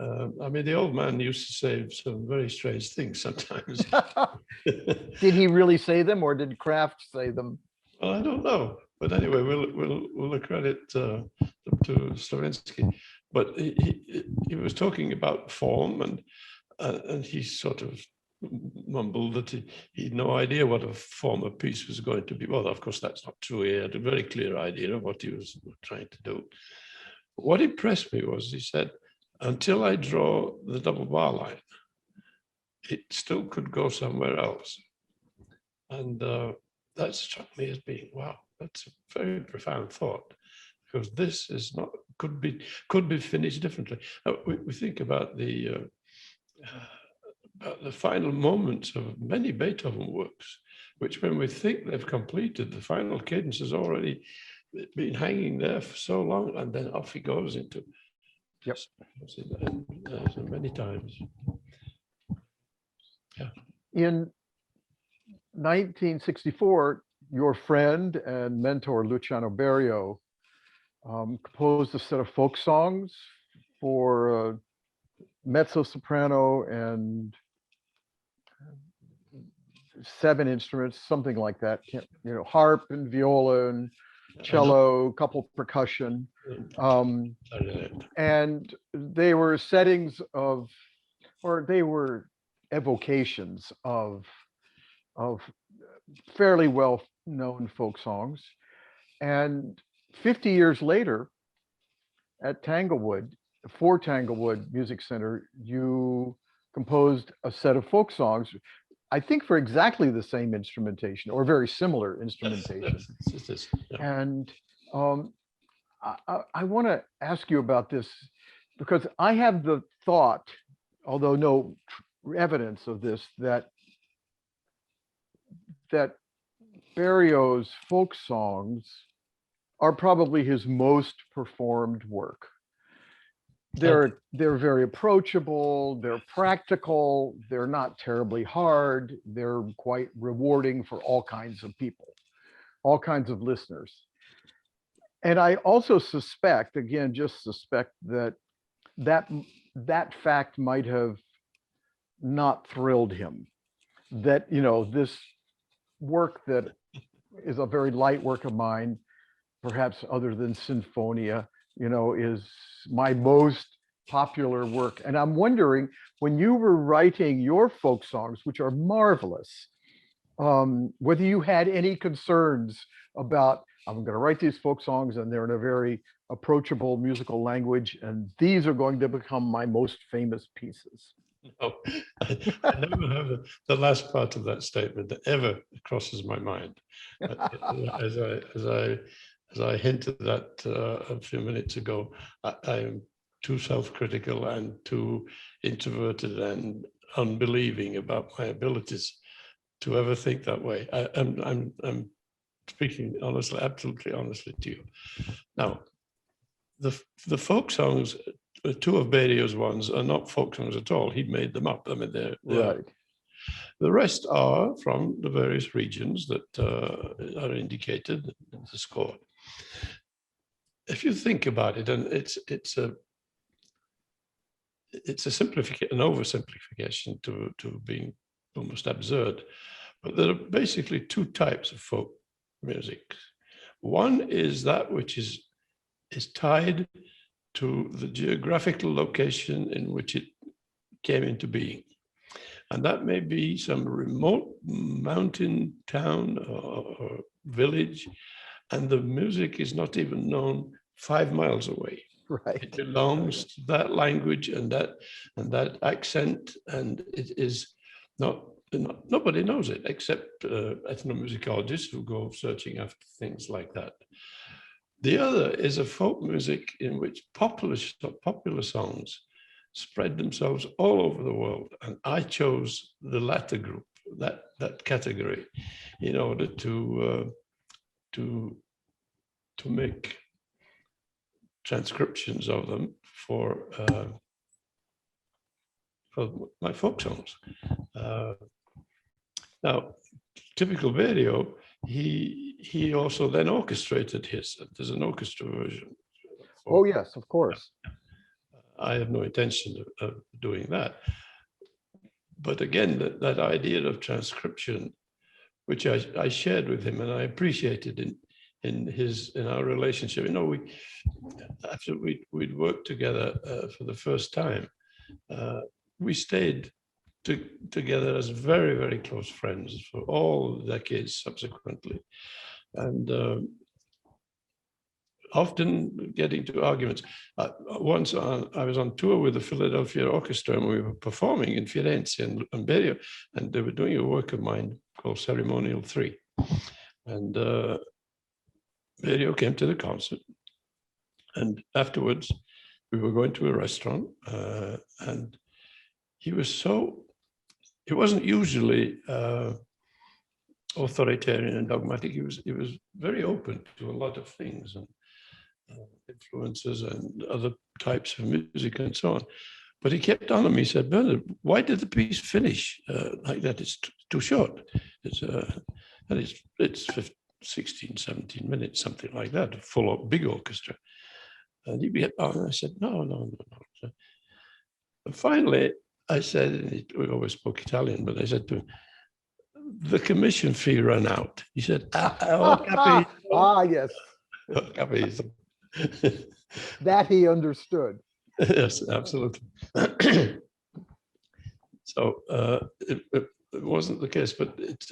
I mean, the old man used to say some very strange things sometimes. Did he really say them, or did Kraft say them? Well, I don't know, but anyway, we'll accredit to Stravinsky. But he was talking about form, and he sort of mumbled that he had no idea what a form of piece was going to be. Well, of course, that's not true. He had a very clear idea of what he was trying to do. What impressed me was, he said, until I draw the double bar line, it still could go somewhere else. And that struck me as being, wow, that's a very profound thought, because this is not, could be finished differently. We think about the final moments of many Beethoven works, which when we think they've completed, the final cadence has already been hanging there for so long, and then off he goes into. Yep. So many times. Yeah. In 1964, your friend and mentor Luciano Berio composed a set of folk songs for mezzo soprano and 7 instruments, something like that. You know, harp and viola and cello, couple percussion, and they were settings of, or they were evocations of fairly well-known folk songs. And 50 years later, at Tanglewood, for Tanglewood Music Center, you composed a set of folk songs, I think for exactly the same instrumentation, or very similar instrumentation. Yes, yeah. And I want to ask you about this, because I have the thought, although no evidence of this, that Berio's folk songs are probably his most performed work. They're very approachable, they're practical, they're not terribly hard, they're quite rewarding for all kinds of people, all kinds of listeners. And I also suspect, again, just suspect that fact might have not thrilled him. That, you know, this work that is a very light work of mine, perhaps other than Sinfonia, you know, is my most popular work. And I'm wondering, when you were writing your folk songs, which are marvelous, whether you had any concerns about, I'm going to write these folk songs and they're in a very approachable musical language, and these are going to become my most famous pieces. No, I never have the last part of that statement that ever crosses my mind. As I hinted at a few minutes ago, I am too self-critical and too introverted and unbelieving about my abilities to ever think that way. I'm speaking honestly, absolutely honestly to you. Now, the folk songs, 2 of Berio's ones are not folk songs at all. He made them up. I mean, they're Right. The rest are from the various regions that are indicated in the score. If you think about it, and it's a simplification, an oversimplification to being almost absurd, But there are basically two types of folk music. One is that which is tied to the geographical location in which it came into being. And that may be some remote mountain town or village, and the music is not even known 5 miles away. Right. It belongs to that language and that accent, and it is nobody knows it except ethnomusicologists who go searching after things like that. The other is a folk music in which popular songs spread themselves all over the world, and I chose the latter group, that category, in order to make transcriptions of them for my folk songs. Now, typical Berio, he also then orchestrated his. There's an orchestra version. Oh yes, of course. I have no intention of doing that. But again, that idea of transcription, which I shared with him, and I appreciated in our relationship. You know, after we'd worked together for the first time, we stayed together as very, very close friends for all decades subsequently, and often getting to arguments. Once I was on tour with the Philadelphia Orchestra, and we were performing in Firenze and Berio, and they were doing a work of mine called Ceremonial 3. And Berio came to the concert, and afterwards we were going to a restaurant, and he wasn't usually authoritarian and dogmatic. He was very open to a lot of things and influences and other types of music and so on. But he kept on me. He said, "Bernard, why did the piece finish like that? It's too short. It's 16, 17 minutes, something like that, a full big orchestra." And he kept on. And I said, no. And finally, I said, we always spoke Italian, but I said to him, "The commission fee ran out." He said, Yes. Capisco. That he understood. Yes, absolutely. So it wasn't the case, but it's.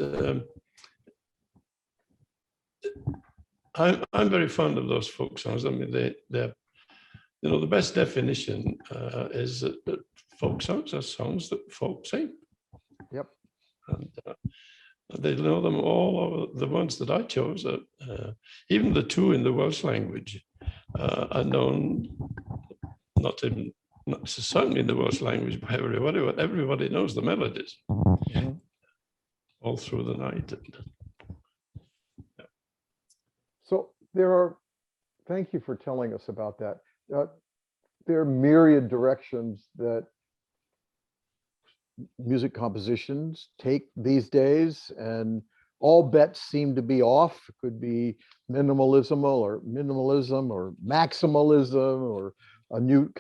I'm very fond of those folk songs. I mean, they're the best definition is that folk songs are songs that folk sing. Yep. And they know them all over. The ones that I chose, even the two in the Welsh language, are known not certainly in the Welsh language by everybody, but everybody knows the melodies all through the night. So thank you for telling us about that. There are myriad directions that music compositions take these days, and all bets seem to be off. It could be minimalism or maximalism, or a new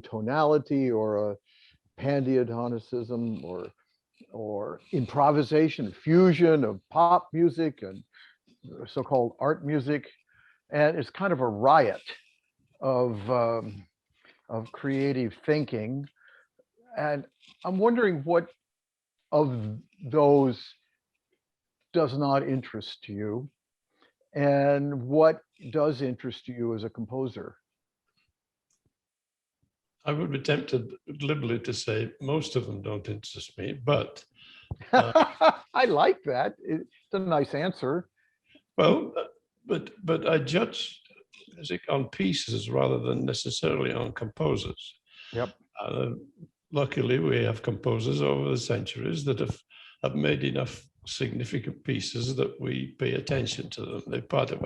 tonality, or a pandiatonicism, or improvisation, fusion of pop music and so-called art music, and it's kind of a riot of creative thinking. And I'm wondering what of those does not interest you, and what does interest you as a composer? I would be tempted liberally to say most of them don't interest me, but I like that. It's a nice answer. Well, but I judge music on pieces rather than necessarily on composers. Yep. Luckily, we have composers over the centuries that have made enough significant pieces that we pay attention to them. They're part of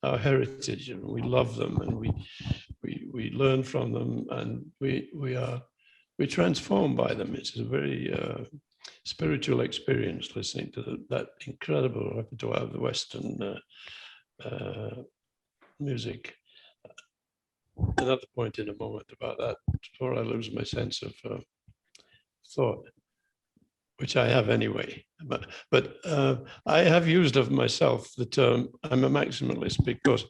our heritage, and we love them, and we learn from them, and we're transformed by them. It's a very spiritual experience listening to that incredible repertoire of the Western music. Another point in a moment about that before I lose my sense of thought. which I have anyway. But I have used of myself the term I'm a maximalist because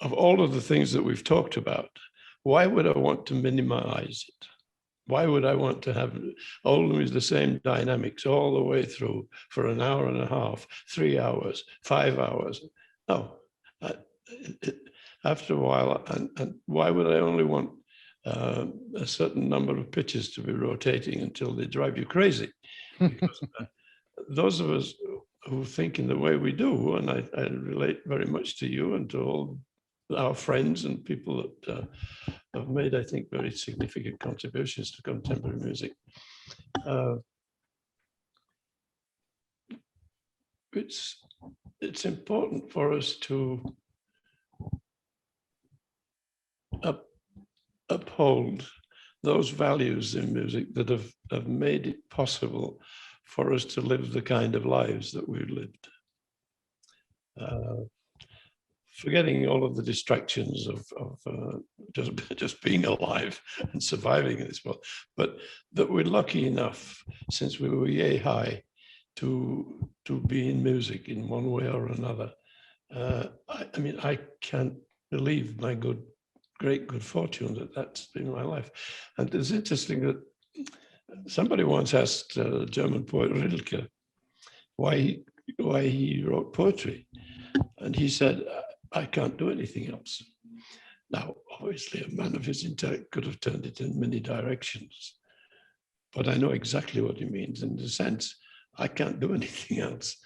of all of the things that we've talked about, why would I want to minimize it? Why would I want to have always the same dynamics all the way through for an hour and a half, 3 hours, 5 hours? No. After a while, and why would I only want a certain number of pitches to be rotating until they drive you crazy? Because those of us who think in the way we do, and I relate very much to you and to all our friends and people that have made, I think, very significant contributions to contemporary music. It's important for us to uphold those values in music that have made it possible for us to live the kind of lives that we've lived. Forgetting all of the distractions of just being alive and surviving in this world, but that we're lucky enough since we were yay high to be in music in one way or another. I mean, I can't believe my great good fortune that that's been my life. And it's interesting that somebody once asked German poet Rilke why he wrote poetry, and he said, I can't do anything else. Now, obviously, a man of his intellect could have turned it in many directions, but I know exactly what he means in the sense, I can't do anything else.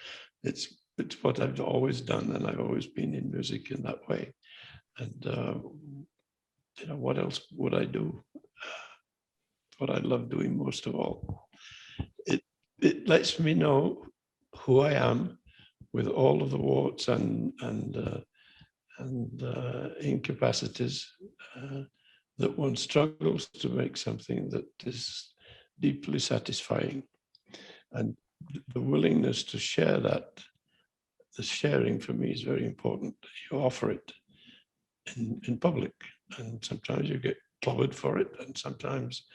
It's what I've always done, and I've always been in music in that way. And you know, what else would I do? What I love doing most of all. It lets me know who I am with all of the warts and incapacities that one struggles to make something that is deeply satisfying. And the willingness to share that, the sharing for me is very important. You offer it in public, and sometimes you get clobbered for it, and sometimes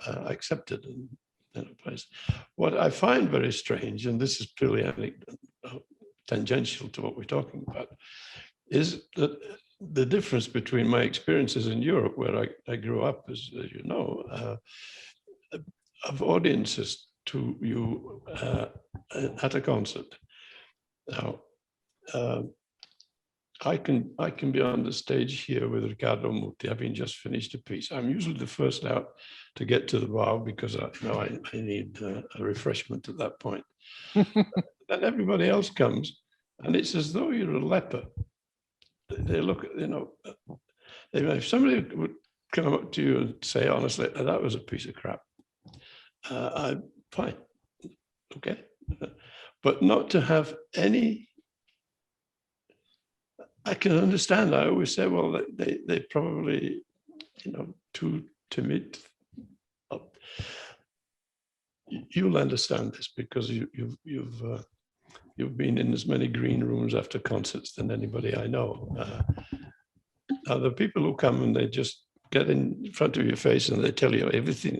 accepted in a place. What I find very strange, and this is purely tangential to what we're talking about, is that the difference between my experiences in Europe, where I grew up, as you know, of audiences to you at a concert. Now, I can be on the stage here with Riccardo Muti, having just finished a piece. I'm usually the first out to get to the bar because I need a refreshment at that point. And everybody else comes, and it's as though you're a leper. They look, you know, if somebody would come up to you and say, honestly, that was a piece of crap, I'm fine, okay. But not to have any, I can understand. I always say, well, they probably, you know, too timid. You'll understand this because you've been in as many green rooms after concerts than anybody I know. Now the people who come and they just get in front of your face and they tell you everything.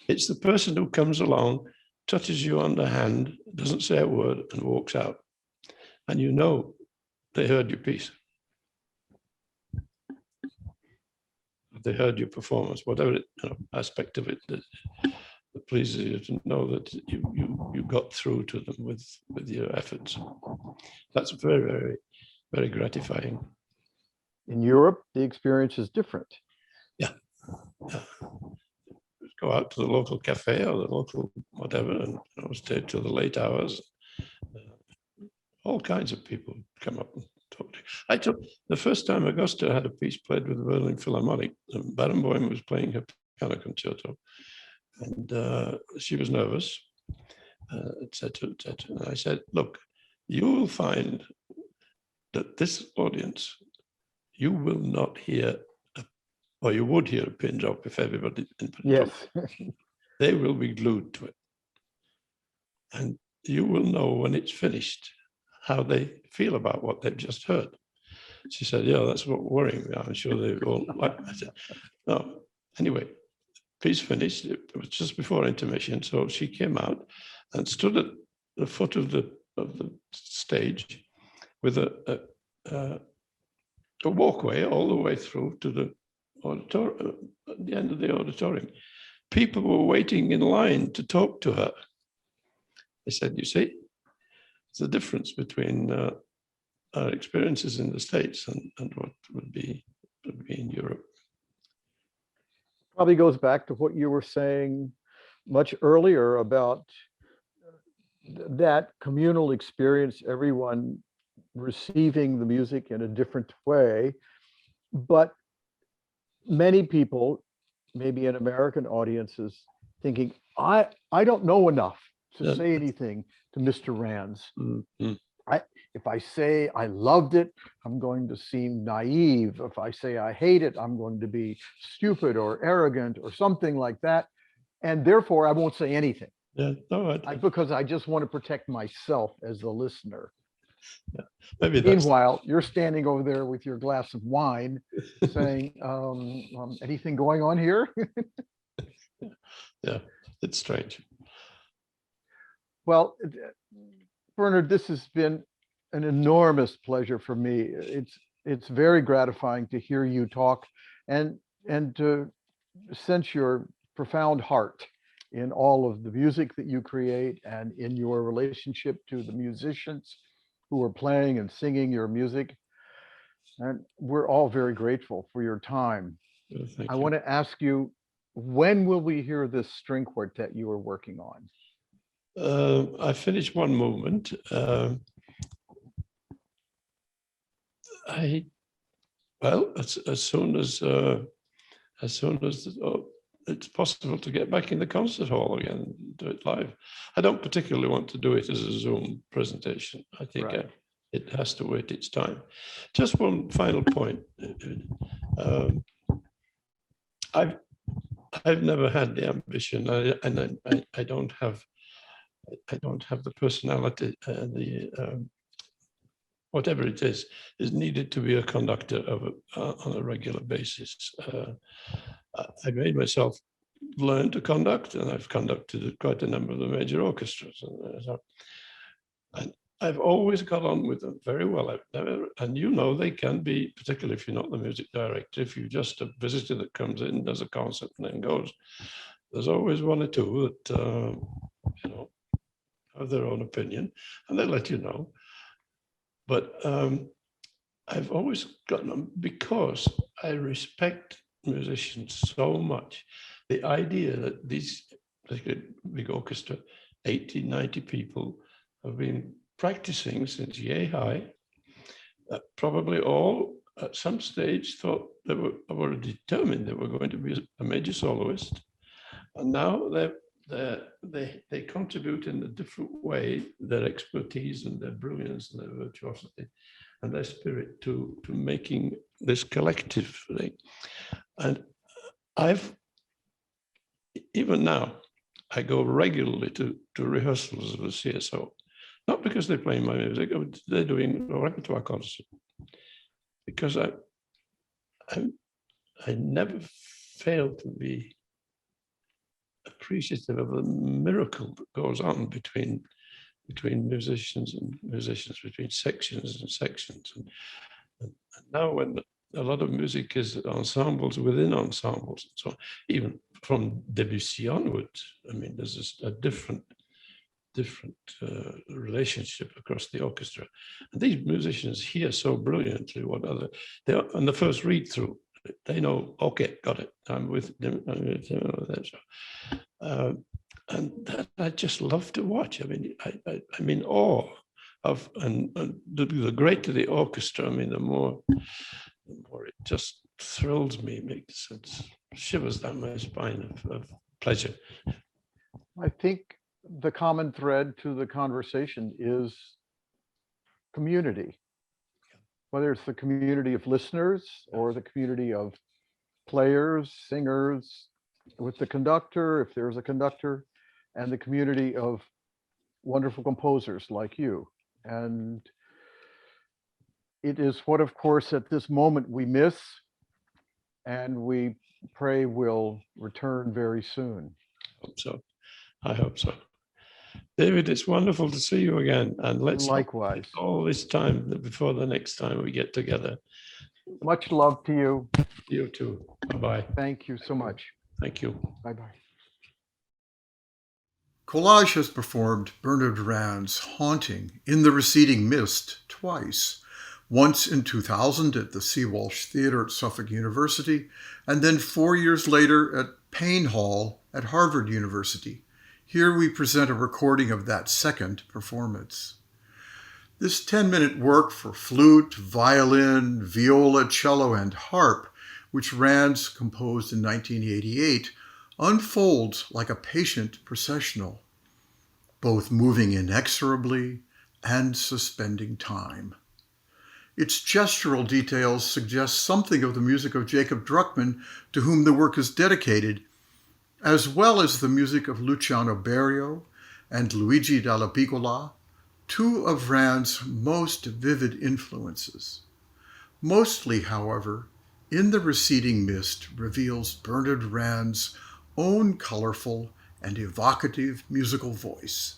It's the person who comes along, touches you on the hand, doesn't say a word, and walks out. And you know they heard your piece. They heard your performance, whatever aspect of it that pleases you, to know that you got through to them with your efforts. That's very, very, very gratifying. In Europe, the experience is different. Yeah. Go out to the local cafe or the local whatever, and stay till the late hours. All kinds of people come up and talk to you. The first time Augusta had a piece played with the Berlin Philharmonic, Barenboim was playing her piano concerto, and she was nervous, etc., etc. And I said, look, you will find that this audience, you will not hear, or you would hear a pin drop if everybody did. Yes. They will be glued to it. And you will know when it's finished how they feel about what they've just heard. She said, yeah, that's what worrying me. I'm sure they all like. I said, no. Anyway, piece finished. It was just before intermission, so she came out and stood at the foot of the stage with a walkway all the way through to the auditorium, at the end of the auditorium. People were waiting in line to talk to her. I said, you see, it's the difference between our experiences in the States and what would be in Europe. Probably goes back to what you were saying much earlier about that communal experience, everyone receiving the music in a different way. But many people, maybe in American audiences, thinking, I don't know enough to say anything to Mr. Rands. Mm-hmm. If I say I loved it, I'm going to seem naive. If I say I hate it, I'm going to be stupid or arrogant or something like that. And therefore, I won't say anything. Yeah, no, Because I just want to protect myself as the listener. Yeah, maybe that's... Meanwhile, you're standing over there with your glass of wine saying, anything going on here? Yeah, it's strange. Well, Bernard, this has been an enormous pleasure for me. It's very gratifying to hear you talk and to sense your profound heart in all of the music that you create and in your relationship to the musicians who are playing and singing your music. And we're all very grateful for your time. Well, I want to ask you, when will we hear this string quartet you are working on? I finished one movement. As soon as it's possible to get back in the concert hall again, and do it live. I don't particularly want to do it as a Zoom presentation. I think Right. It has to wait its time. Just one final point. I've never had the ambition, and I don't have the personality, whatever it is needed to be a conductor on a regular basis. I made myself learn to conduct, and I've conducted quite a number of the major orchestras. And I've always got on with them very well. I've never, and they can be, particularly if you're not the music director, if you're just a visitor that comes in, does a concert and then goes, there's always one or two that, have their own opinion, and they let you know. But I've always gotten them because I respect musicians so much. The idea that these big orchestra, 80, 90 people, have been practicing since yay high, probably all at some stage thought they were determined they were going to be a major soloist. And now they contribute in a different way their expertise and their brilliance and their virtuosity and their spirit to making this collective thing. And even now, I go regularly to rehearsals of the CSO, not because they're playing my music, they're doing a repertoire concert, because I never fail to be appreciative of the miracle that goes on between musicians and musicians, between sections and sections. And now when a lot of music is ensembles within ensembles, and so on, even from Debussy onwards, I mean, there's a different relationship across the orchestra. And these musicians hear so brilliantly they are on the first read through. They know, okay, got it. I'm with them. And that I just love to watch. I mean, I'm in awe of, and the greater the orchestra, I mean, the more it just thrills me, makes it shivers down my spine of pleasure. I think the common thread to the conversation is community. Whether it's the community of listeners or the community of players, singers, with the conductor, if there's a conductor, and the community of wonderful composers like you. And it is what, of course, at this moment we miss, and we pray will return very soon. Hope so. I hope so. David, it's wonderful to see you again. And let's not Likewise. waste all this time before the next time we get together. Much love to you. You too. Bye-bye. Thank you so much. Thank you. Bye-bye. Collage has performed Bernard Rands' Haunting in the Receding Mist twice, once in 2000 at the C. Walsh Theatre at Suffolk University, and then 4 years later at Payne Hall at Harvard University. Here we present a recording of that second performance. This 10-minute work for flute, violin, viola, cello, and harp, which Rands composed in 1988, unfolds like a patient processional, both moving inexorably and suspending time. Its gestural details suggest something of the music of Jacob Druckmann, to whom the work is dedicated, as well as the music of Luciano Berio and Luigi Dalla Piccola, two of Rands' most vivid influences. Mostly, however, In the Receding Mist reveals Bernard Rands' own colorful and evocative musical voice.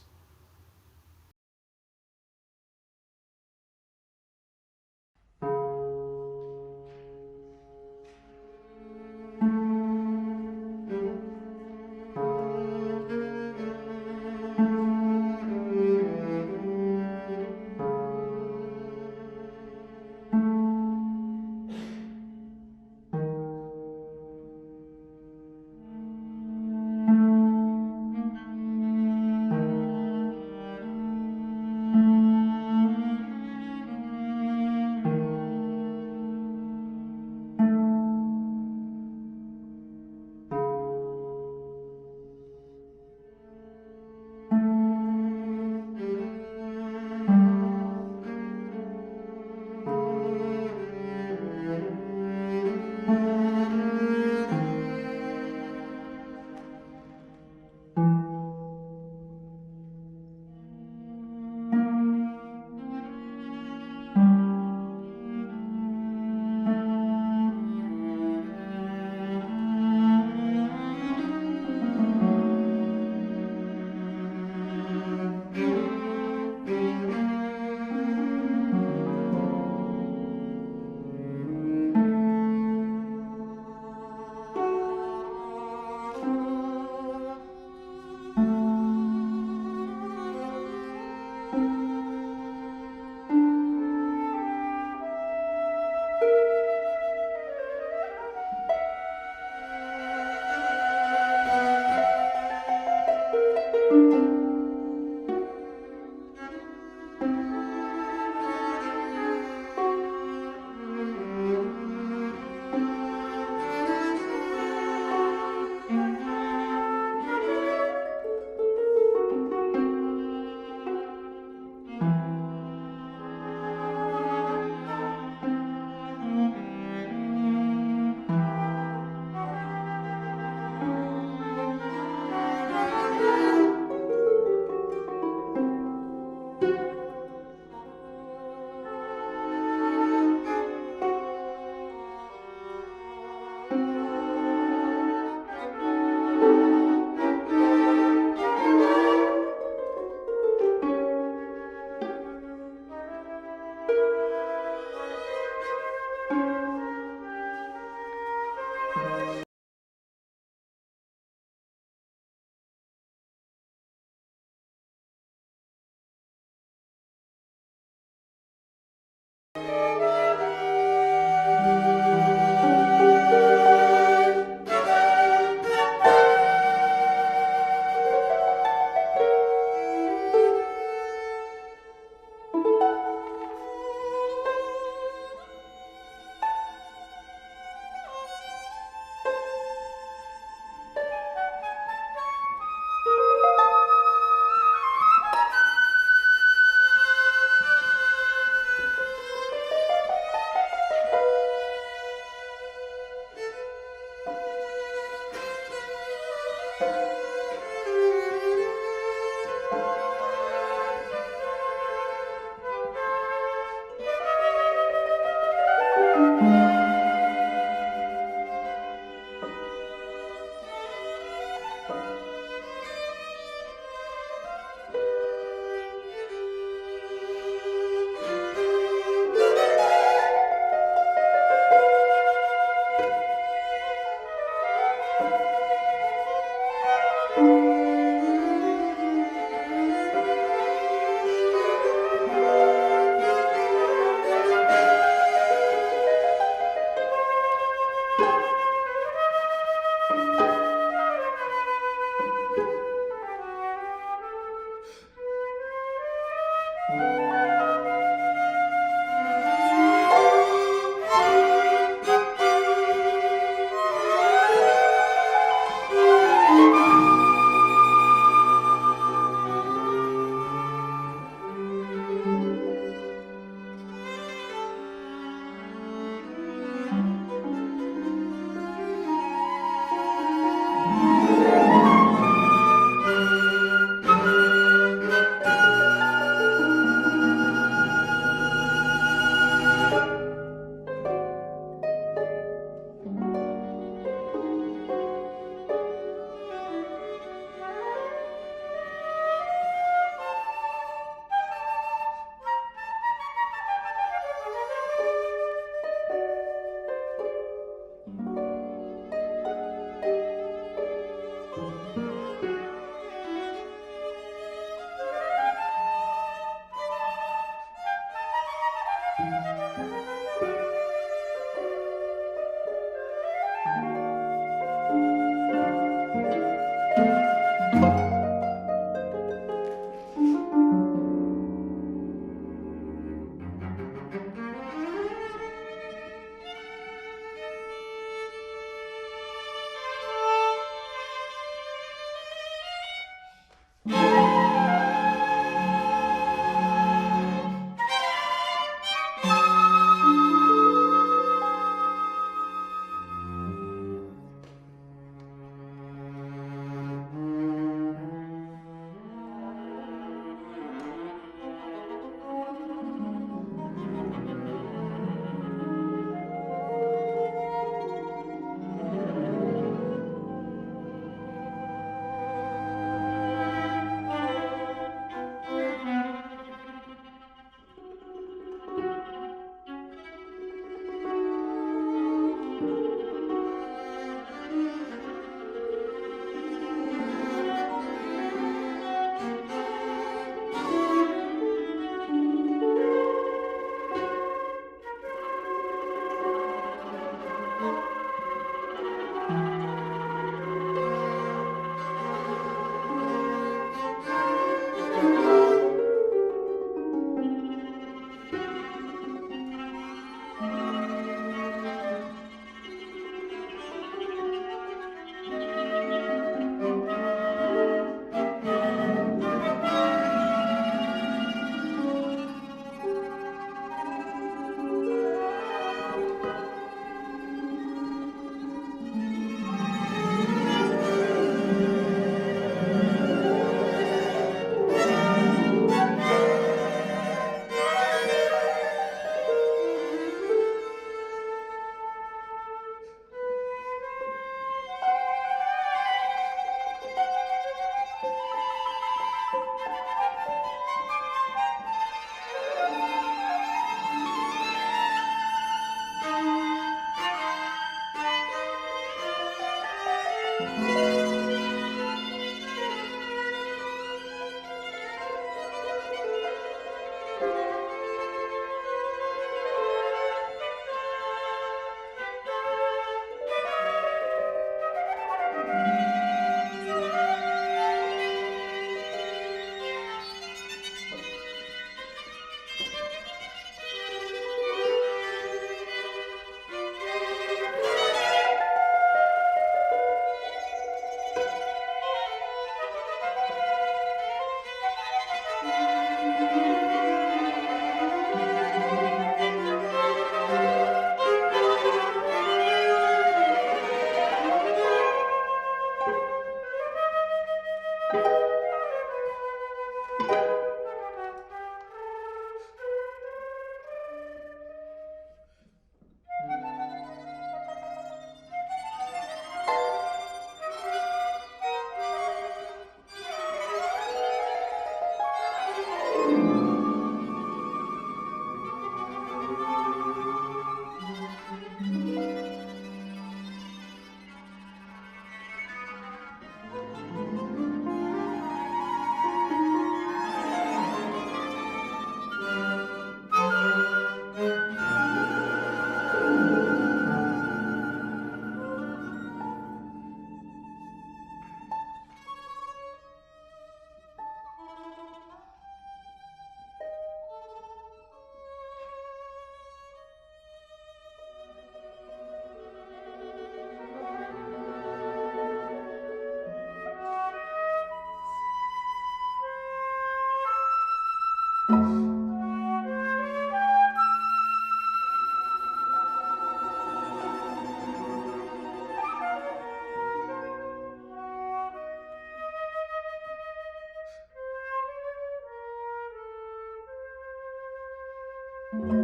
you.